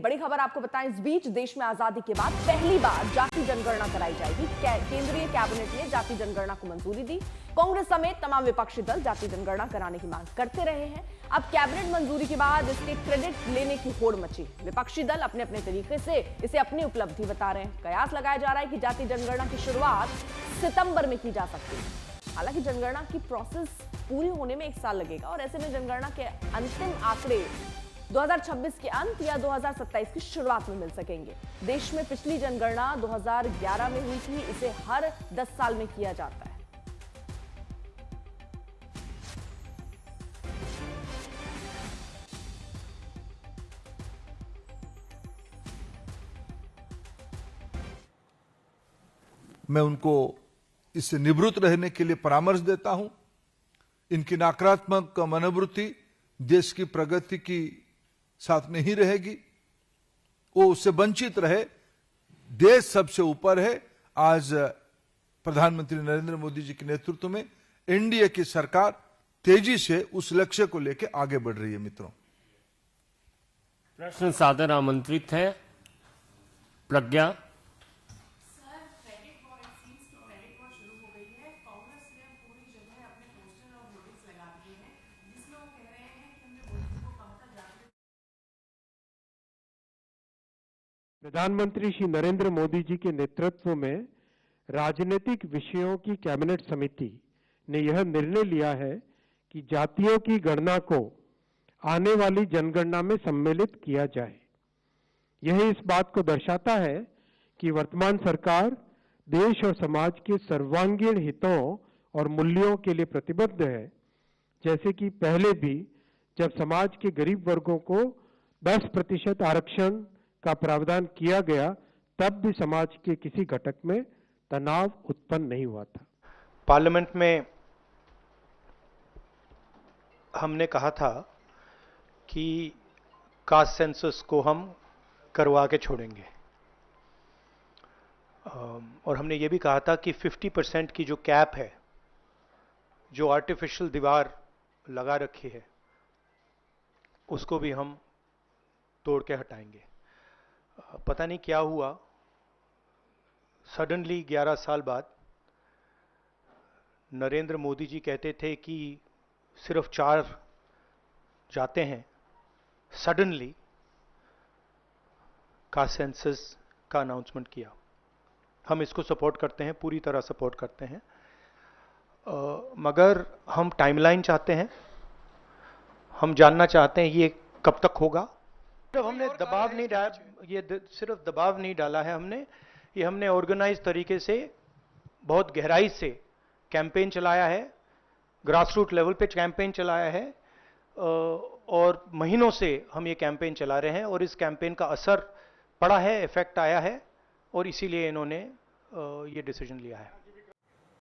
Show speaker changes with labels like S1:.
S1: बड़ी खबर आपको बताएं, इस बीच देश में आजादी के बाद पहली बार जाति जनगणना कराई जाएगी। केंद्रीय कैबिनेट ने जाति जनगणना को मंजूरी दी। कांग्रेस समेत तमाम विपक्षी दल जाति जनगणना कराने की मांग करते रहे हैं। अब कैबिनेट मंजूरी के बाद इसके क्रेडिट लेने की होड़ मची। विपक्षी दल अपने अपने तरीके से इसे अपनी उपलब्धि बता रहे हैं। कयास लगाया जा रहा है कि जाति जनगणना की शुरुआत सितंबर में की जा सकती है। हालांकि जनगणना की प्रोसेस पूरी होने में 1 साल लगेगा और ऐसे में जनगणना के अंतिम आंकड़े 2026 के अंत या 2027 की शुरुआत में मिल सकेंगे। देश में पिछली जनगणना 2011 में हुई थी। इसे हर 10 साल में किया जाता है।
S2: मैं उनको इससे निवृत्त रहने के लिए परामर्श देता हूं। इनकी नकारात्मक मनोवृत्ति देश की प्रगति की साथ नहीं रहेगी। वो उससे वंचित रहे। देश सबसे ऊपर है। आज प्रधानमंत्री नरेंद्र मोदी जी के नेतृत्व में एनडीए की सरकार तेजी से उस लक्ष्य को लेकर आगे बढ़ रही है। मित्रों,
S3: प्रश्न सादर आमंत्रित है प्रज्ञा।
S4: प्रधानमंत्री श्री नरेंद्र मोदी जी के नेतृत्व में राजनीतिक विषयों की कैबिनेट समिति ने यह निर्णय लिया है कि जातियों की गणना को आने वाली जनगणना में सम्मिलित किया जाए। यह इस बात को दर्शाता है कि वर्तमान सरकार देश और समाज के सर्वांगीण हितों और मूल्यों के लिए प्रतिबद्ध है। जैसे कि पहले भी जब समाज के गरीब वर्गों को 10% आरक्षण का प्रावधान किया गया, तब भी समाज के किसी घटक में तनाव उत्पन्न नहीं हुआ था।
S5: पार्लियामेंट में हमने कहा था कि कास्ट सेंसस को हम करवा के छोड़ेंगे और हमने ये भी कहा था कि 50% की जो कैप है, जो आर्टिफिशियल दीवार लगा रखी है, उसको भी हम तोड़ के हटाएंगे। पता नहीं क्या हुआ, सडनली 11 साल बाद नरेंद्र मोदी जी कहते थे कि सिर्फ 4 जाते हैं। सडनली कास्ट सेंसस का अनाउंसमेंट किया। हम इसको सपोर्ट करते हैं, पूरी तरह सपोर्ट करते हैं, मगर हम टाइमलाइन चाहते हैं। हम जानना चाहते हैं ये कब तक होगा। सिर्फ हमने दबाव नहीं डाला, ये सिर्फ दबाव नहीं डाला है हमने ऑर्गेनाइज तरीके से बहुत गहराई से कैंपेन चलाया है, ग्रासरूट लेवल पे कैंपेन चलाया है और महीनों से हम ये कैंपेन चला रहे हैं और इस कैंपेन का असर पड़ा है, इफेक्ट आया है और इसीलिए इन्होंने ये डिसीजन लिया है।